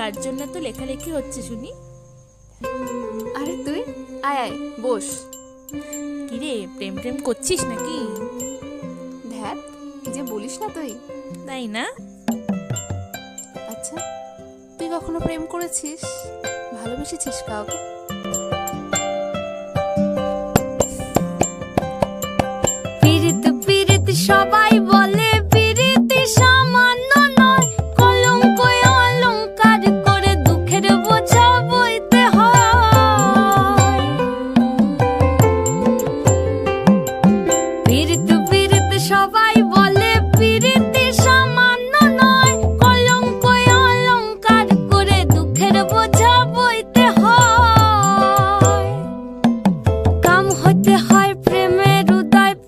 কার জন্য তো লেখালেখি হচ্ছে শুনি? আরে তুই আয় আয় বস। কিরে, প্রেম প্রেম করছিস নাকি? ধ্যাত, কি যে বলিস না তুই। তাই না? আচ্ছা, তুই কখনো প্রেম করেছিস, ভালোবেসেছিস কাউকে?